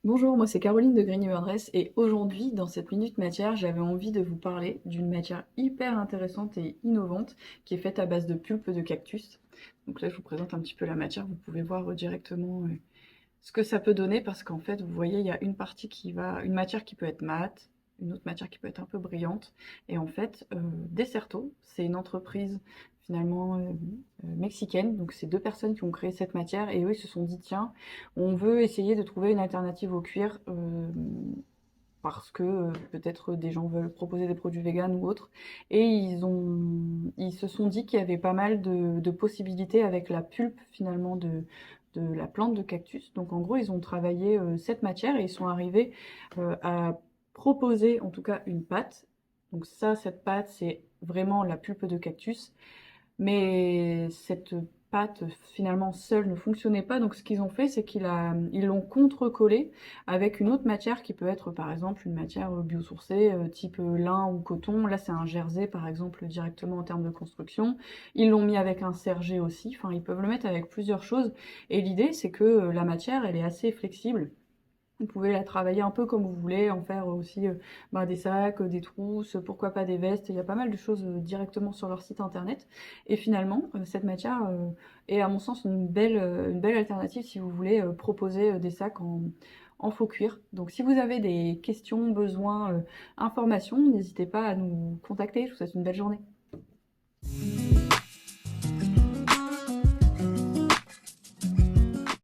Bonjour, moi c'est Caroline de Green Dress et aujourd'hui, dans cette minute matière, j'avais envie de vous parler d'une matière hyper intéressante et innovante qui est faite à base de pulpe de cactus. Donc là, je vous présente un petit peu la matière, vous pouvez voir directement ce que ça peut donner parce qu'en fait, vous voyez, il y a une matière qui peut être mate, une autre matière qui peut être un peu brillante. Et en fait, Desserto, c'est une entreprise finalement mexicaine. Donc c'est deux personnes qui ont créé cette matière et eux, ils se sont dit, tiens, on veut essayer de trouver une alternative au cuir. Parce que peut-être des gens veulent proposer des produits véganes ou autres. Et ils se sont dit qu'il y avait pas mal de possibilités avec la pulpe finalement de la plante de cactus. Donc en gros, ils ont travaillé cette matière et ils sont arrivés à proposer en tout cas une pâte. Donc ça, cette pâte, c'est vraiment la pulpe de cactus. Mais cette pâte finalement seule ne fonctionnait pas, donc ce qu'ils ont fait, c'est ils l'ont contre-collée avec une autre matière qui peut être par exemple une matière biosourcée, type lin ou coton. Là, c'est un jersey par exemple directement en termes de construction. Ils l'ont mis avec un serger aussi, enfin ils peuvent le mettre avec plusieurs choses. Et l'idée, c'est que la matière, elle est assez flexible. Vous pouvez la travailler un peu comme vous voulez, en faire aussi des sacs, des trousses, pourquoi pas des vestes. Il y a pas mal de choses directement sur leur site internet. Et finalement, cette matière est à mon sens une belle alternative si vous voulez proposer des sacs en faux cuir. Donc si vous avez des questions, besoins, informations, n'hésitez pas à nous contacter. Je vous souhaite une belle journée.